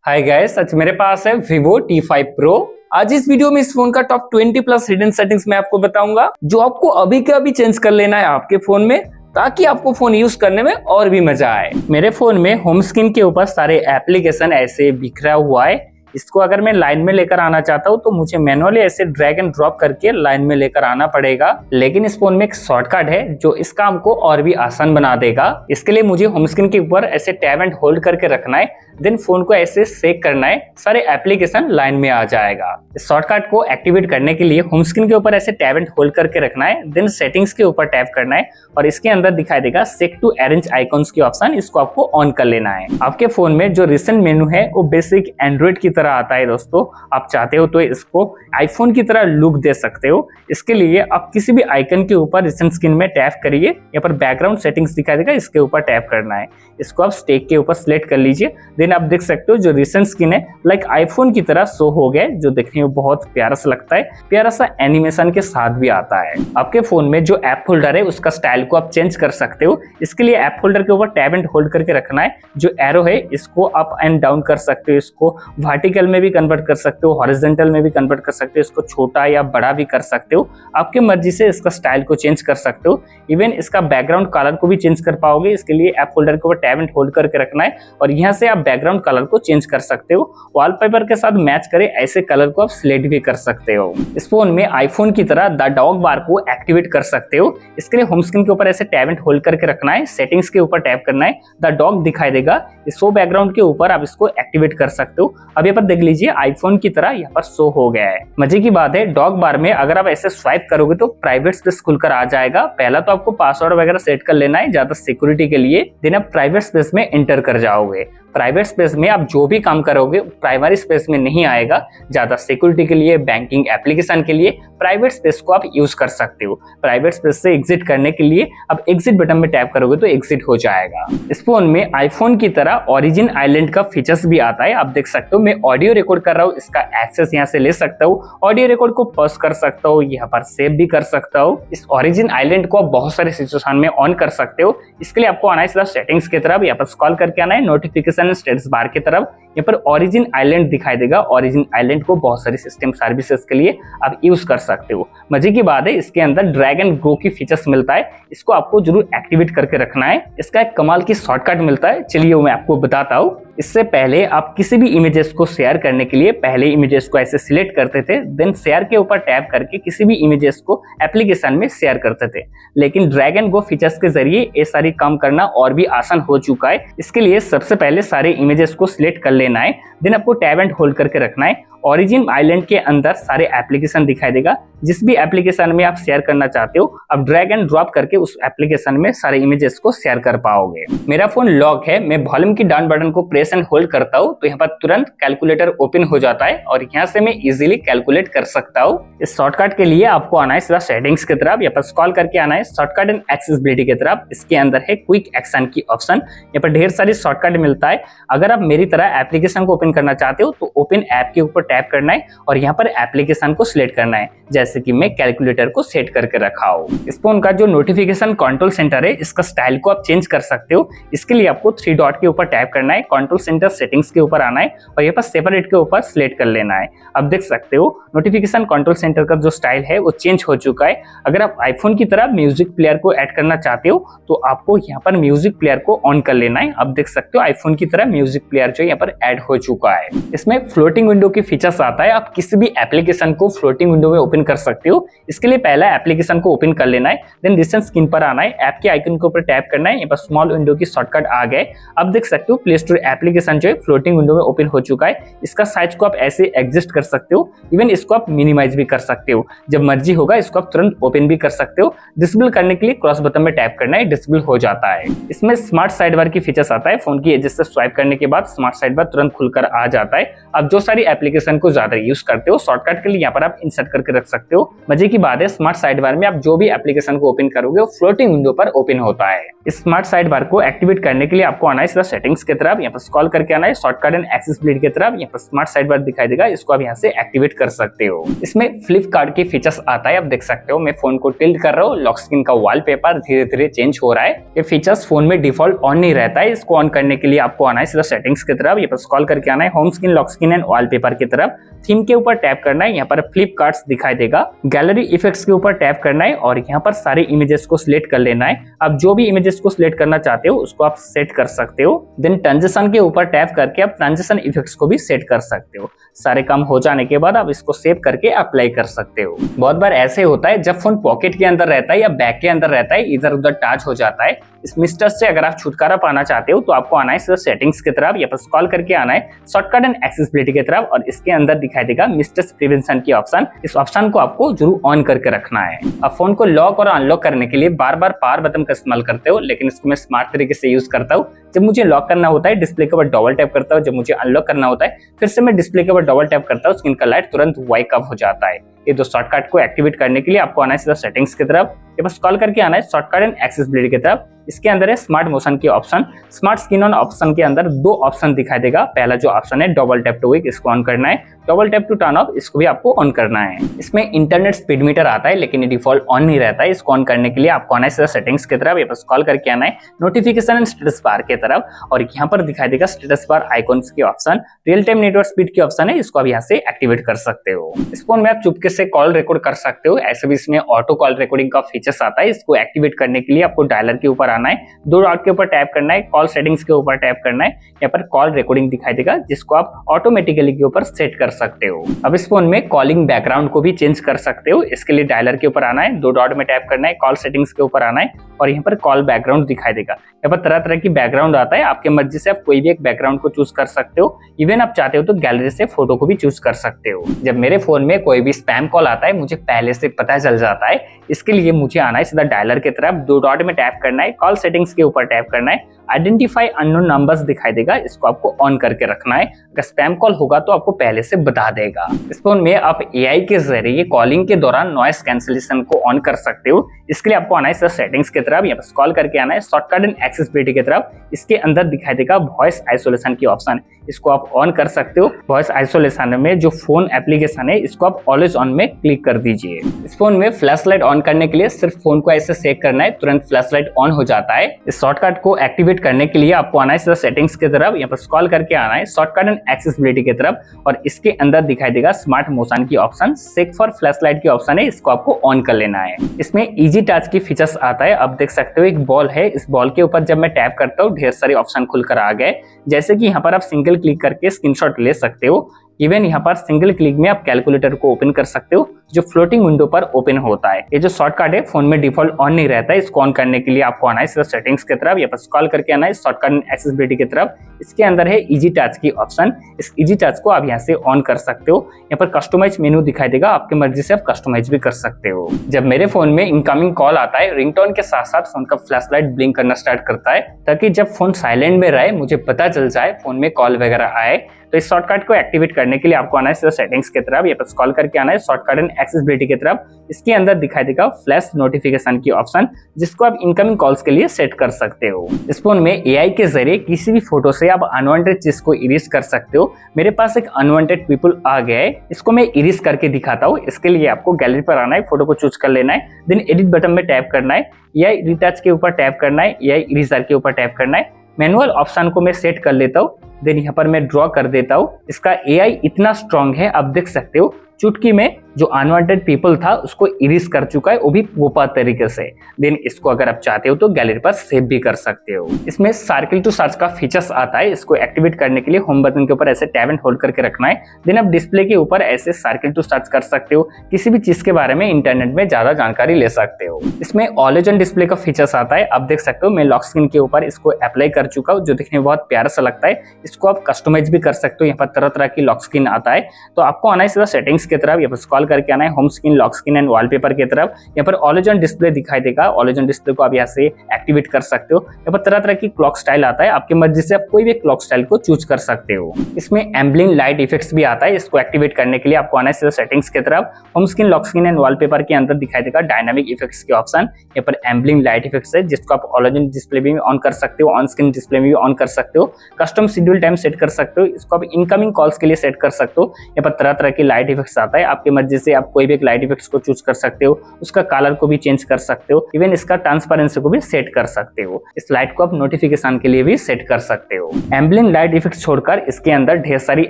Hi guys, आज मेरे पास है Vivo T5 Pro। आज इस वीडियो में इस फोन का टॉप 20 प्लस हिडन सेटिंग्स मैं आपको बताऊंगा जो आपको अभी के अभी चेंज कर लेना है आपके फोन में, ताकि आपको फोन यूज करने में और भी मजा आए। मेरे फोन में होम स्क्रीन के ऊपर सारे एप्लीकेशन ऐसे बिखरा हुआ है। इसको अगर मैं लाइन में लेकर आना चाहता हूँ तो मुझे मैनुअली ऐसे ड्रैग एंड ड्रॉप करके लाइन में लेकर आना पड़ेगा, लेकिन इस फोन में एक शॉर्टकट है जो इस काम को और भी आसान बना देगा। इसके लिए मुझे होम स्क्रीन के ऊपर ऐसे टैब एंड होल्ड करके रखना है, देन फोन को ऐसे सेक करना है, सारे एप्लीकेशन लाइन में आ जाएगा। इस शॉर्टकट को एक्टिवेट करने के लिए होम स्क्रीन के ऊपर ऐसे टैब एंड होल्ड करके रखना है, देन सेटिंग्स के ऊपर टैप करना है और इसके अंदर दिखाई देगा सेट टू अरेंज आइकॉन्स की ऑप्शन, इसको आपको ऑन कर लेना है। आपके फोन में जो रिसेंट मेनू है वो बेसिक एंड्रॉइड की तरह आता है दोस्तों। आप चाहते हो तो इसको आईफोन की तरह लुक दे सकते हो। इसके लिए आप किसी भी आइकन के ऊपर रिसेंट स्क्रीन में टैप करिए, यहाँ पर बैकग्राउंड सेटिंग्स दिखाई देगा, इसके ऊपर टैप करना है। इसको आप स्टेक के ऊपर सिलेक्ट कर लीजिए, देन आप देख सकते हो जो रिसेंट स्क्रीन है लाइक आईफोन की तरह शो हो गया, जो देखने में बहुत प्यारा सा लगता है, प्यारा सा एनिमेशन के साथ भी आता है। आपके फोन में जो ऐप होल्डर है उसका स्टाइल को आप चेंज कर सकते हो। इसके लिए ऐप होल्डर के ऊपर टैब एंड होल्ड करके रखना है। जो एरो है इसको अप एंड डाउन कर सकते हो, इसको वर्टिकल में भी कन्वर्ट कर सकते हो, हॉरिजॉन्टल में भी कन्वर्ट कर सकते हो, इसको छोटा या बड़ा भी कर सकते हो। आपके मर्जी से इसका स्टाइल को चेंज कर सकते हो। इवन इसका बैकग्राउंड कलर को भी चेंज कर पाओगे। इसके लिए ऐप होल्डर के ऊपर टैब एंड होल्ड करके रखना है और यहाँ से आप बैकग्राउंड कलर को चेंज कर सकते हो। वॉलपेपर के साथ मैच करे ऐसे कलर को आप सिलेक्ट भी कर सकते हो। इस फोन में आईफोन की तरह द डॉग बार को एक्टिवेट कर सकते हो। इसके लिए होम स्क्रीन के ऊपर ऐसे टैब एंड होल्ड करके रखना है, सेटिंग्स के ऊपर टैप करना है, द डॉग दिखाई देगा, इस शो बैकग्राउंड के ऊपर आप इसको एक्टिवेट कर सकते हो। अब यहाँ पर देख लीजिए आईफोन की तरह यहाँ पर शो हो गया है। मजे की बात है, डॉग बार में अगर आप ऐसे स्वाइप करोगे तो प्राइवेट स्पेस खुलकर आ जाएगा। पहला तो आपको पासवर्ड वगैरह सेट कर लेना है ज्यादा सिक्योरिटी के लिए, देन आप प्राइवेट स्पेस में एंटर कर जाओगे। प्राइवेट स्पेस में आप जो भी काम करोगे प्राइमरी स्पेस में नहीं आएगा। ज्यादा सिक्योरिटी के लिए, बैंकिंग एप्लीकेशन के लिए प्राइवेट स्पेस को आप यूज कर सकते हो। प्राइवेट स्पेस से एग्जिट करने के लिए आप एग्जिट बटन में टैप करोगे तो एग्जिट हो जाएगा। इस फोन में आईफोन की तरह ओरिजिन आइलैंड का फीचर्स भी आता है। आप देख सकते हो मैं ऑडियो रिकॉर्ड कर रहा हूँ, इसका एक्सेस यहाँ से ले सकता हूँ, ऑडियो रिकॉर्ड को पॉज कर सकता हूँ, यहाँ पर सेव भी कर सकता हूँ। इस ओरिजिन आइलैंड को आप बहुत सारे सिचुएशन में ऑन कर सकते हो। इसके लिए आपको आना है सीधा सेटिंग्स की तरफ, यहाँ पर स्क्रॉल करके आना है, नोटिफिकेशन स्टेटस बार की तरफ, यहाँ पर ओरिजिन आइलैंड दिखाई देगा। ओरिजिन आइलैंड को बहुत सारी सिस्टम सर्विसेज के लिए आप यूज कर सकते हो। मजे की बात है इसके अंदर ड्रैग एंड गो की फीचर्स मिलता है, इसको आपको जरूर एक्टिवेट करके रखना है। इसका एक कमाल की शॉर्टकट मिलता है, चलिए वो मैं आपको बताता हूँ। इससे पहले आप किसी भी इमेजेस को शेयर करने के लिए पहले इमेजेस को ऐसे सिलेक्ट करते थे, देन शेयर के ऊपर टैप करके किसी भी इमेजेस को एप्लीकेशन में शेयर करते थे। लेकिन ड्रैग एंड गो फीचर्स के जरिए ये सारी काम करना और भी आसान हो चुका है। इसके लिए सबसे पहले सारे इमेजेस को सिलेक्ट कर लेना है, देन आपको टैब एंड होल्ड करके रखना है। ओरिजिन आइलैंड के अंदर सारे एप्लीकेशन दिखाई देगा, जिस भी एप्लीकेशन में आप शेयर करना चाहते हो आप ड्रैग एंड ड्रॉप करके उस एप्लीकेशन में सारे इमेजेस को शेयर कर पाओगे। मेरा फोन लॉक है, मैं वॉल्यूम की डाउन बटन को प्रेस एंड होल्ड करता हूँ तो यहाँ पर तुरंत कैलकुलेटर ओपन हो जाता है और यहाँ से मैं इजीली कैलकुलेट कर सकता हूँ। इस शॉर्टकट के लिए आपको आना है सीधा सेटिंग्स की तरफ, यहाँ पर स्क्रॉल करके आना है शॉर्टकट एंड एक्सेसिबिलिटी की तरफ। इसके अंदर है क्विक एक्शन की ऑप्शन, यहाँ पर ढेर सारी शॉर्टकट मिलता है। अगर आप मेरी तरह एप्लीकेशन को ओपन करना चाहते हो तो ओपन ऐप के ऊपर टैप करना है और यहाँ पर एप्लीकेशन को सिलेक्ट करना है, जैसे कि मैं कैलकुलेटर को सेट करके रखा हूँ। इस फोन का जो नोटिफिकेशन कंट्रोल सेंटर है इसका स्टाइल को आप चेंज कर सकते हो। इसके लिए आपको 3 डॉट के ऊपर टैप करना है, कंट्रोल सेंटर सेटिंग्स के ऊपर आना है और यहाँ पर सेपरेट के ऊपर सिलेक्ट कर लेना है। अब देख सकते हो नोटिफिकेशन कंट्रोल सेंटर का जो स्टाइल है वो चेंज हो चुका है। अगर आप आईफोन की तरह म्यूजिक प्लेयर को ऐड करना चाहते हो तो आपको यहाँ पर म्यूजिक प्लेयर को ऑन कर लेना है। अब देख सकते हो आईफोन की तरह म्यूजिक प्लेयर जो यहाँ पर ऐड हो चुका है। इसमें फ्लोटिंग विंडो की फीचर्स आता है, आप किसी भी एप्लीकेशन को फ्लोटिंग विंडो में ओपन कर सकते हो। इसके लिए पहला एप्लीकेशन को ओपन कर लेना है, देन रिसेंट स्क्रीन पर आना है, ऐप के आइकन के ऊपर टैप करना है, यहाँ पर स्मॉल विंडो की शॉर्टकट आ गए। अब देख सकते हो प्ले स्टोर एप्लीकेशन जो है फ्लोटिंग विंडो में ओपन हो चुका है। इसका साइज को आप ऐसे एडजस्ट कर सकते हो, इवन इसको आप मिनिमाइज भी कर सकते हो। जब मर्जी होगा इसको आप तुरंत ओपन भी कर सकते हो। डिसेबल करने के लिए क्रॉस बटन में टैप करना है, डिसेबल हो जाता है। इसमें स्मार्ट साइड बार की फीचर्स आता है, फोन की एजेस से स्वाइप करने के बाद स्मार्ट साइड बार तुरंत खुलकर आ जाता है। अब जो सारी एप्लीकेशन एप्लीकेशन को ज्यादा यूज करते हो, शॉर्टकट के लिए यहाँ पर आप इंसर्ट करके रख सकते हो। मजे की बात है, स्मार्ट साइड बार में आप जो भी एप्लीकेशन को ओपन करोगे वो फ्लोटिंग विंडो पर ओपन होता है। इस स्मार्ट साइड बार को एक्टिवेट करने के लिए आपको आना है सीधा सेटिंग्स की तरफ, यहाँ पर स्क्रॉल करके आना है शॉर्टकट एंड एक्सेसिबिलिटी की तरफ, यहाँ पर स्मार्ट साइड बार दिखाई देगा, इसको आप यहाँ से एक्टिवेट कर सकते हो। इसमें फ्लिपकार्ट के फीचर्स आता है, आप देख सकते हो। मैं फोन को टिल्ट कर रहा हूँ, लॉक स्क्रीन का वॉलपेपर धीरे धीरे चेंज हो रहा है। ये फीचर्स फोन में डिफॉल्ट ऑन नहीं रहता है, इसको ऑन करने के लिए आपको आना है सीधा सेटिंग्स की तरफ, यहाँ पर स्क्रॉल करके आना है home screen, lock screen and wallpaper की तरफ, थीम के ऊपर टैप करना है, यहाँ पर फ्लिपकार्ट्स दिखाई देगा, गैलरी इफेक्ट्स के ऊपर टैप करना है और यहाँ पर सारे इमेजेस को सिलेक्ट कर लेना है। आप जो भी इमेजेस को सिलेक्ट करना चाहते हो उसको आप सेट कर सकते हो। देन ट्रांजिशन के ऊपर टैप करके आप ट्रांजिशन इफेक्ट्स को भी सेट कर सकते हो। सारे काम हो जाने के बाद आप इसको सेव करके अप्लाई कर सकते हो। बहुत बार ऐसे होता है जब फोन पॉकेट के अंदर रहता है या बैग के अंदर रहता है, इधर उधर टच हो जाता है। इस मिस्टर से अगर आप छुटकारा पाना चाहते हो तो आपको आना है सेटिंग्स की तरफ, यहाँ पर स्क्रॉल करके आना है शॉर्टकट एंड एक्सेसिबिलिटी की तरफ और इसके अंदर दिखाई देगा मिस्टर्स प्रिवेंशन की ऑप्शन। इस ऑप्शन को आपको जरूर ऑन करके रखना है। अब फोन को लॉक और अनलॉक करने के लिए बार बार पावर बटन का इस्तेमाल करते हो, लेकिन इसको मैं स्मार्ट तरीके से यूज करता हूँ। जब मुझे लॉक करना होता है डिस्प्ले के ऊपर डबल टैप करता हूँ, जब मुझे अनलॉक करना होता है फिर से मैं डिस्प्ले के ऊपर डबल टैप करता हूँ, स्क्रीन का लाइट तुरंत वाइक ऑफ हो जाता है। ये दो शॉर्टकट को एक्टिवेट करने के लिए आपको आना है सीधा सेटिंग्स की तरफ, ये बस कॉल करके आना है शॉर्टकट एंड एक्सेसिबिलिटी की तरफ। इसके अंदर है स्मार्ट मोशन की option, smart screen on option के अंदर दो ऑप्शन दिखाई देगा। पहला जो ऑप्शन है डबल टैप टू वेक, इसको ऑन करना है, double tap to turn off, इसको भी आपको ऑन करना है। इसमें इंटरनेट स्पीड मीटर आता है लेकिन ये डिफॉल्ट ऑन नहीं रहता है। इसको ऑन करने के लिए आपको आना है सीधा सेटिंग्स की तरफ, ये बस कॉल करके आना है नोटिफिकेशन एंड स्टेटस बार की तरफ और यहाँ पर दिखाई देगा स्टेटस बार आइकॉन्स की option, real time network speed की ऑप्शन है, इसको आप यहाँ से एक्टिवेट कर सकते हो। इस फोन में आप चुपके से कॉल रिकॉर्ड कर सकते हो। ऐसे भी इसमें ऑटो कॉल रिकॉर्डिंग का फीचर्स आता है। इसको एक्टिवेट करने के लिए आपको डायलर के ऊपर आना है, दो डॉट के ऊपर टैप करना है, कॉल सेटिंग्स के ऊपर टैप करना है, यहाँ पर कॉल रिकॉर्डिंग दिखाई देगा जिसको आप ऑटोमेटिकली के ऊपर सेट कर सकते हो। अब इस फोन में कॉलिंग बैकग्राउंड को भी चेंज कर सकते हो। इसके लिए डायलर के ऊपर आना है, दो डॉट में टैप करना है, कॉल सेटिंग्स के ऊपर आना है और यहाँ पर कॉल बैकग्राउंड दिखाई देगा। यहाँ पर तरह तरह की बैकग्राउंड आता है, आपके मर्जी से आप कोई भी एक बैकग्राउंड को चूज कर सकते हो। इवन आप चाहते हो तो गैलरी से फोटो को भी चूज कर सकते हो। जब मेरे फोन में कोई भी स्पैम कॉल आता है मुझे पहले से पता चल जाता है। इसके लिए मुझे आना है सीधा डायलर की तरफ, दो डॉट में टैप करना है, कॉल सेटिंग्स के ऊपर टैप करना है, आइडेंटिफाई अननोन नंबर्स दिखाई देगा, इसको आपको ऑन करके रखना है। अगर स्पैम कॉल होगा तो आपको पहले से बता देगा। इस फोन में आप एआई के जरिए कॉलिंग के दौरान नॉइस कैंसिलेशन को ऑन कर सकते हो। इसके लिए आपको आना है सेटिंग्स की तरफ, यहाँ पर स्क्रॉल करके आना है शॉर्टकट एंड एक्सेसिबिलिटी की तरफ। इसके अंदर दिखाई देगा वॉइस आइसोलेशन की ऑप्शन, इसको आप ऑन कर सकते हो। वॉइस आइसोलेशन में जो फोन एप्लीकेशन है इसको आप ऑलवेज ऑन में क्लिक कर दीजिए। इस फोन में फ्लैश लाइट ऑन करने के लिए सिर्फ फोन को ऐसे सेक करना है, तुरंत फ्लैश लाइट ऑन हो जाता है। इस शॉर्टकट को एक्टिवेट करने के लिए आपको आना है सेटिंग्स की तरफ, यहाँ पर स्क्रॉल करके आना है शॉर्टकट एंड एक्सेसिबिलिटी की तरफ और इसके अंदर दिखाई देगा स्मार्ट मोशन की option, shake for flash light की ऑप्शन है, इसको आपको ऑन कर लेना है। इसमें इजी टच की फीचर्स आता है। अब देख सकते हो एक बॉल है, इस बॉल के ऊपर जब मैं टैप करता हूँ ढेर सारे ऑप्शन खुलकर आ गए। जैसे कि यहाँ पर आप सिंगल क्लिक करके स्क्रीनशॉट ले सकते हो। इवन यहाँ पर सिंगल क्लिक में आप कैलकुलेटर को ओपन कर सकते हो जो फ्लोटिंग विंडो पर ओपन होता है। ये जो शॉर्टकट है फोन में डिफॉल्ट ऑन नहीं रहता है। इसको ऑन करने के लिए आपको आना है सिर्फ सेटिंग्स की तरफ, यहाँ पर स्क्रॉल करके आना है शॉर्टकट एक्सेसिबिलिटी की तरफ। इसके अंदर है इजी टच की ऑप्शन, इस इजी टच को आप यहाँ से ऑन कर सकते हो। यहाँ पर कस्टमाइज मेनू दिखाई देगा, आपकी मर्जी से आप कस्टमाइज भी कर सकते हो। जब मेरे फोन में इनकमिंग कॉल आता है रिंगटोन के साथ साथ फोन का फ्लैश लाइट ब्लिंक करना स्टार्ट करता है, ताकि जब फोन साइलेंट में रहे मुझे पता चल जाए फोन में कॉल वगैरह आए। तो इस शॉर्टकट को एक्टिवेट करने के लिए आपको आना है सेटिंग्स की तरफ, यहाँ पर स्क्रॉल करके आना है शॉर्टकट एंड एक्सेसिबिलिटी की तरफ। इसके अंदर दिखाई देगा फ्लैश नोटिफिकेशन की ऑप्शन, जिसको आप इनकमिंग कॉल्स के लिए सेट कर सकते हो। इस फोन में एआई के जरिए किसी भी फोटो से आप अनवांटेड चीज को इरेज कर सकते हो। मेरे पास एक अनवांटेड पीपल आ गया है, इसको मैं इरेज करके दिखाता हूँ। इसके लिए आपको गैलरी पर आना है, फोटो को चूज कर लेना है, देन एडिट बटन में टैप करना है, या रिटच के ऊपर टैप करना है, या इरेजर के ऊपर टैप करना है। मैनुअल ऑप्शन को मैं सेट कर लेता हूँ, देन यहाँ पर मैं ड्रॉ कर देता हूँ। इसका एआई इतना स्ट्रांग है, आप देख सकते हो चुटकी में जो अनवांटेड पीपल था उसको इरेज कर चुका है, वो भी प्रोपर तरीके से। देन इसको अगर आप चाहते हो तो गैलरी पर सेव भी कर सकते हो। इसमें सर्किल टू सर्च का फीचर्स आता है। इसको एक्टिवेट करने के लिए होम बटन के ऊपर ऐसे टैब एंड होल्ड करके रखना है, देन आप डिस्प्ले के ऊपर ऐसे सर्किल टू सर्च कर सकते हो। किसी भी चीज के बारे में इंटरनेट में ज्यादा जानकारी ले सकते हो। इसमें ऑलवेज ऑन डिस्प्ले का फीचर्स आता है। आप देख सकते हो मैं लॉक स्क्रीन के ऊपर इसको अप्लाई कर चुका हूँ, जो दिखने में बहुत प्यारा सा लगता है। इसको आप कस्टमाइज भी कर सकते हो। यहाँ पर तरह तरह की लॉक स्क्रीन आता है। तो आपको आना है सीधा सेटिंग्स की तरफ, यहाँ पर स्क्रॉल करके आना है home screen, lock screen and wallpaper की तरफ। यहाँ पर ऑलवेज ऑन डिस्प्ले दिखाई देगा, ऑलवेज ऑन डिस्प्ले को आप यहाँ से एक्टिवेट कर सकते हो। यहाँ पर तरह तरह की क्लॉक स्टाइल आता है, आपकी मर्जी से आप कोई भी क्लॉक स्टाइल को चूज कर सकते हो। इसमें एम्बलिंग लाइट इफेक्ट्स भी आता है, इसको एक्टिवेट करने के लिए आपको आना है सीधा सेटिंग्स की तरफ। Home screen, lock screen and wallpaper के अंदर दिखाई देगा डायनामिक इफेक्ट्स के ऑप्शन। यहाँ पर एम्बलिंग लाइट इफेक्ट्स है जिसको आप ऑलवेज ऑन डिस्प्ले भी ऑन कर सकते हो, ऑन स्क्रीन डिस्प्ले में भी ऑन कर सकते हो, कस्टम शेड्यूल टाइम सेट कर सकते हो, इसको आप इनकमिंग कॉल्स के लिए सेट कर सकते हो। यहाँ पर तरह तरह की लाइट इफेक्ट्स आता है, आपकी मर्जी से आप कोई भी एक लाइट इफेक्ट्स को चूज कर सकते हो, उसका कलर को भी चेंज कर सकते हो, इवन इसका ट्रांसपेरेंसी को भी सेट कर सकते हो। इस लाइट को आप नोटिफिकेशन के लिए भी सेट कर सकते हो। एम्बलिंग लाइट इफेक्ट्स छोड़कर इसके अंदर ढेर सारी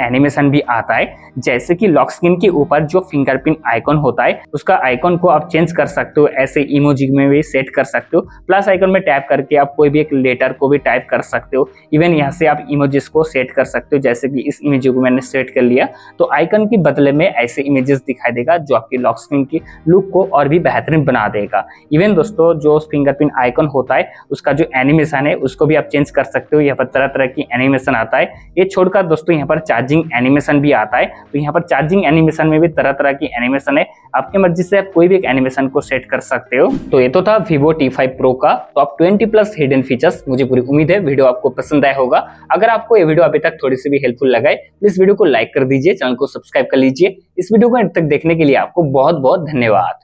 एनिमेशन भी आता है, जैसे कि लॉक स्क्रीन के ऊपर जो फिंगरप्रिंट आइकॉन होता है उसका आइकॉन को आप चेंज कर सकते हो, ऐसे इमोजी में भी सेट कर सकते हो। प्लस आइकॉन में टैप करके आप कोई भी एक लेटर को भी टाइप कर सकते हो, इवन यहाँ से आप इमोजीज को सेट कर सकते हो। जैसे कि इस इमेज को मैंने सेट कर लिया तो आइकन के बदले में ऐसे इमेजेस दिखाई देगा जो आपकी लॉक स्क्रीन की लुक को और भी बेहतरीन बना देगा। इवन दोस्तों जो फिंगरप्रिंट आइकन होता है उसका जो एनिमेशन है उसको भी आप चेंज कर सकते हो, यहाँ पर तरह तरह की एनिमेशन आता है। ये छोड़कर दोस्तों यहाँ पर चार्जिंग एनिमेशन भी आता है, तो यहाँ पर चार्जिंग एनिमेशन में भी तरह तरह की एनिमेशन है, आपकी मर्जी से आप कोई भी एक एनिमेशन को सेट कर सकते हो। तो ये तो था Vivo T5 Pro का टॉप 20+ हिडन फीचर्स। मुझे पूरी उम्मीद है वीडियो आपको पसंद आया होगा। अगर आपको ये वीडियो अभी तक थोड़ी सी भी हेल्पफुल लगा है प्लीज वीडियो को लाइक कर दीजिए, चैनल को सब्सक्राइब कर लीजिए। इस वीडियो को अंत तक देखने के लिए आपको बहुत बहुत धन्यवाद।